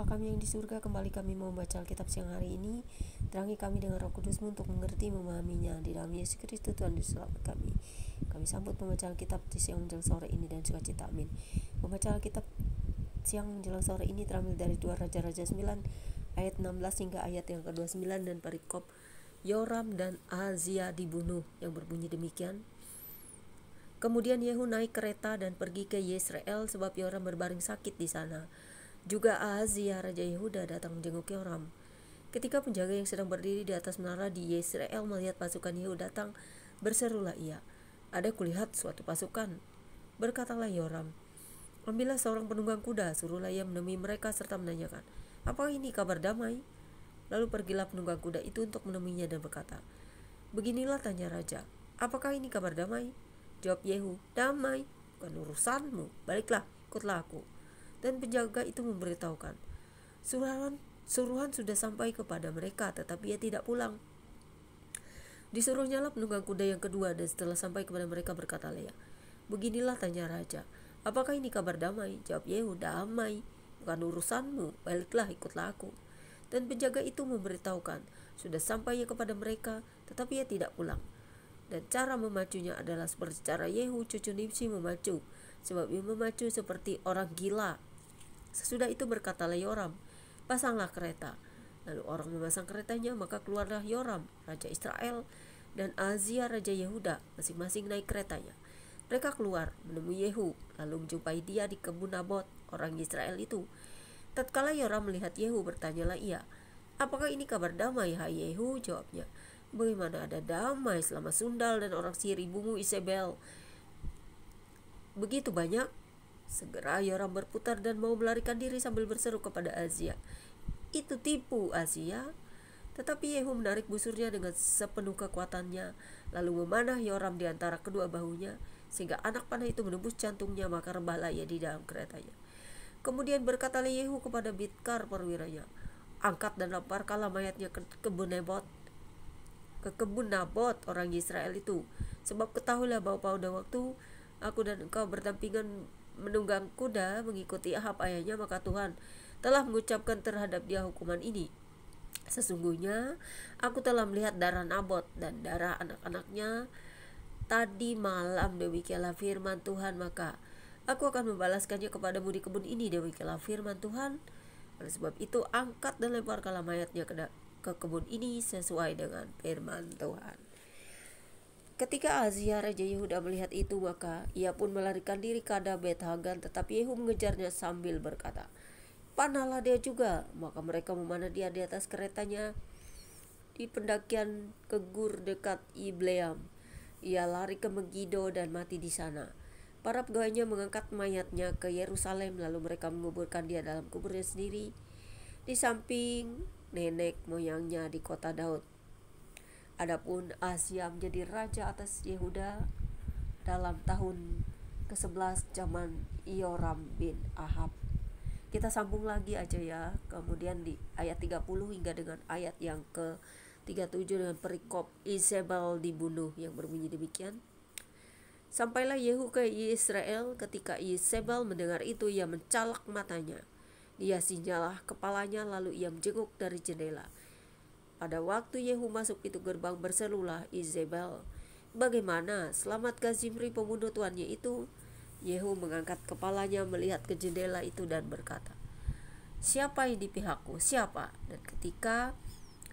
Bapa kami yang di surga, kembali kami mau membaca Alkitab siang hari ini. Terangi kami dengan Roh Kudus-Mu untuk mengerti, memahaminya. Di dalam Yesus Kristus Tuhan Yesus selamat kami. Kami sambut membaca Alkitab di siang menjelang sore ini dan sukacita. Amin. Membaca Alkitab siang menjelang sore ini terambil dari 2 Raja-Raja 9 ayat 16 hingga ayat yang ke-29 dan perikop Yoram dan Ahazia dibunuh yang berbunyi demikian. Kemudian Yehu naik kereta dan pergi ke Yesreel sebab Yoram berbaring sakit di sana. Juga Ahazia Raja Yehuda datang menjenguk Yoram. Ketika penjaga yang sedang berdiri di atas menara di Yesreel melihat pasukan Yehu datang, berserulah ia, "Ada kulihat suatu pasukan." Berkatalah Yoram, "Ambillah seorang penunggang kuda, suruhlah ia menemui mereka serta menanyakan, 'Apakah ini kabar damai?' Lalu pergilah penunggang kuda itu untuk menemuinya dan berkata, 'Beginilah,' tanya raja, 'apakah ini kabar damai?' Jawab Yehu, 'Damai, bukan urusanmu, baliklah, ikutlah aku.' Dan penjaga itu memberitahukan, suruhan sudah sampai kepada mereka, tetapi ia tidak pulang. Disuruhnyalah penunggang kuda yang kedua, dan setelah sampai kepada mereka berkatalah ia, 'Beginilah,' tanya raja, 'apakah ini kabar damai?' Jawab Yehu, 'Damai, bukan urusanmu, baliklah, ikutlah aku.' Dan penjaga itu memberitahukan, sudah sampai kepada mereka, tetapi ia tidak pulang. Dan cara memacunya adalah seperti cara Yehu cucu Nimsi memacu, sebab ia memacu seperti orang gila. Sesudah itu berkatalah Yoram, 'Pasanglah kereta.' Lalu orang memasang keretanya, maka keluarlah Yoram, Raja Israel, dan Ahazia Raja Yehuda, masing-masing naik keretanya. Mereka keluar, menemui Yehu, lalu menjumpai dia di kebun Nabot, orang Israel itu. Tatkala Yoram melihat Yehu, bertanyalah ia, 'Apakah ini kabar damai, hai Yehu?' Jawabnya, 'Bagaimana ada damai selama sundal dan orang sihir ibumu Isabel begitu banyak?' Segera Yoram berputar dan mau melarikan diri sambil berseru kepada Ahazia, 'Itu tipu, Ahazia.' Tetapi Yehu menarik busurnya dengan sepenuh kekuatannya, lalu memanah Yoram di antara kedua bahunya, sehingga anak panah itu menembus jantungnya, maka rebahlah ia di dalam keretanya. Kemudian berkatalah Yehu kepada Bidkar perwiranya, 'Angkat dan lemparkanlah mayatnya ke kebun Nabot orang Israel itu, sebab ketahuilah bahwa pada waktu aku dan engkau berdampingan menunggang kuda mengikuti Ahab ayahnya, maka Tuhan telah mengucapkan terhadap dia hukuman ini. Sesungguhnya aku telah melihat darah Nabot dan darah anak-anaknya tadi malam, demikianlah firman Tuhan, maka aku akan membalaskannya kepadamu di kebun ini, demikianlah firman Tuhan. Oleh sebab itu angkat dan lemparkanlah mayatnya ke kebun ini sesuai dengan firman Tuhan.' Ketika Ahazia Raja Yehuda melihat itu, maka ia pun melarikan diri ke Bet Hagan, tetapi Yehu mengejarnya sambil berkata, 'Panahlah dia juga.' Maka mereka memanah dia di atas keretanya di pendakian ke Gur dekat Ibleam. Ia lari ke Megiddo dan mati di sana. Para pegawainya mengangkat mayatnya ke Yerusalem, lalu mereka menguburkan dia dalam kuburnya sendiri di samping nenek moyangnya di kota Daud. Adapun Ahazia menjadi raja atas Yehuda dalam tahun ke-11 zaman Yoram bin Ahab. Kita sambung lagi aja ya. Kemudian di ayat 30 hingga dengan ayat yang ke-37 dengan perikop Isabel dibunuh yang berbunyi demikian. Sampailah Yehu ke Israel. Ketika Isabel mendengar itu, ia mencalak matanya. Dia sinyalah kepalanya, lalu ia menjenguk dari jendela. Pada waktu Yehu masuk pintu gerbang, berserulah Isabel, 'Bagaimana? Selamatkah Zimri pembunuh tuannya itu?' Yehu mengangkat kepalanya melihat ke jendela itu dan berkata, 'Siapa yang di pihakku? Siapa?' Dan ketika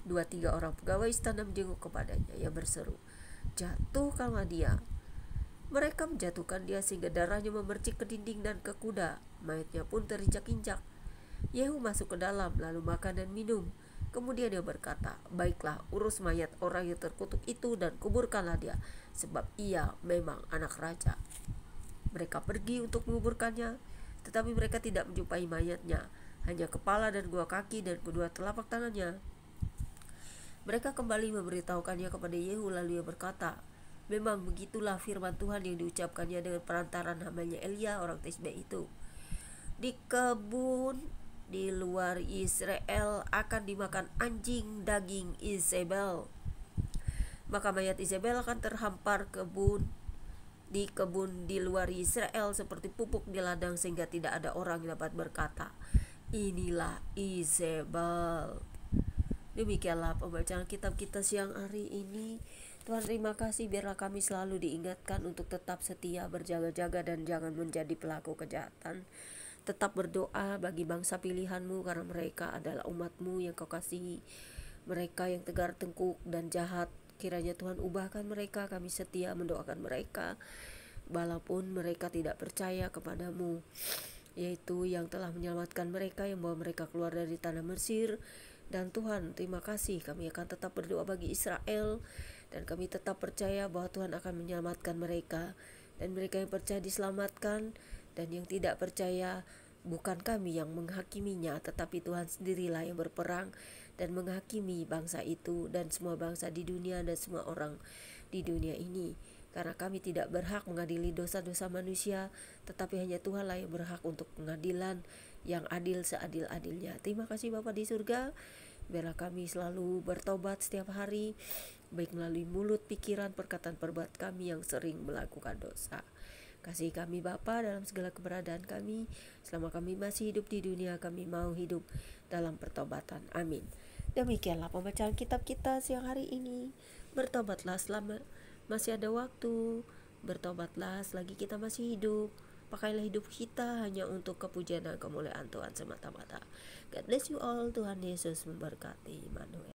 2-3 orang pegawai istana menjenguk kepadanya, ia berseru, 'Jatuhkanlah dia.' Mereka menjatuhkan dia sehingga darahnya memercik ke dinding dan ke kuda. Mayatnya pun terinjak-injak. Yehu masuk ke dalam, lalu makan dan minum. Kemudian dia berkata, 'Baiklah, urus mayat orang yang terkutuk itu dan kuburkanlah dia, sebab ia memang anak raja.' Mereka pergi untuk menguburkannya, tetapi mereka tidak menjumpai mayatnya, hanya kepala dan 2 kaki dan kedua telapak tangannya. Mereka kembali memberitahukannya kepada Yehu, lalu ia berkata, 'Memang begitulah firman Tuhan yang diucapkannya dengan perantaran hambanya Elia orang Tisbe itu. Di kebun di luar Israel akan dimakan anjing daging Isabel. Maka mayat Isabel akan terhampar di kebun di luar Israel seperti pupuk di ladang, sehingga tidak ada orang yang dapat berkata, Inilah Izebel. Demikianlah pembacaan kitab kita siang hari ini. Tuhan, terima kasih, biarlah kami selalu diingatkan untuk tetap setia, berjaga-jaga, dan jangan menjadi pelaku kejahatan. Tetap berdoa bagi bangsa pilihan-Mu, karena mereka adalah umat-Mu yang Kau kasihi. Mereka yang tegar tengkuk dan jahat, kiranya Tuhan ubahkan mereka. Kami setia mendoakan mereka walaupun mereka tidak percaya kepadamu, yaitu yang telah menyelamatkan mereka, yang membawa mereka keluar dari tanah Mesir. Dan Tuhan, terima kasih, kami akan tetap berdoa bagi Israel, dan kami tetap percaya bahwa Tuhan akan menyelamatkan mereka. Dan mereka yang percaya diselamatkan, dan yang tidak percaya, bukan kami yang menghakiminya, tetapi Tuhan sendirilah yang berperang dan menghakimi bangsa itu dan semua bangsa di dunia dan semua orang di dunia ini. Karena kami tidak berhak mengadili dosa-dosa manusia, tetapi hanya Tuhanlah yang berhak untuk pengadilan yang adil seadil-adilnya. Terima kasih Bapa di surga, biarlah kami selalu bertobat setiap hari, baik melalui mulut, pikiran, perkataan, perbuatan kami yang sering melakukan dosa. Kasih kami Bapa dalam segala keberadaan kami. Selama kami masih hidup di dunia, kami mau hidup dalam pertobatan. Amin. Demikianlah pembacaan kitab kita siang hari ini. Bertobatlah selama masih ada waktu. Bertobatlah selagi kita masih hidup. Pakailah hidup kita hanya untuk kepujian dan kemuliaan Tuhan semata-mata. God bless you all. Tuhan Yesus memberkati. Immanuel.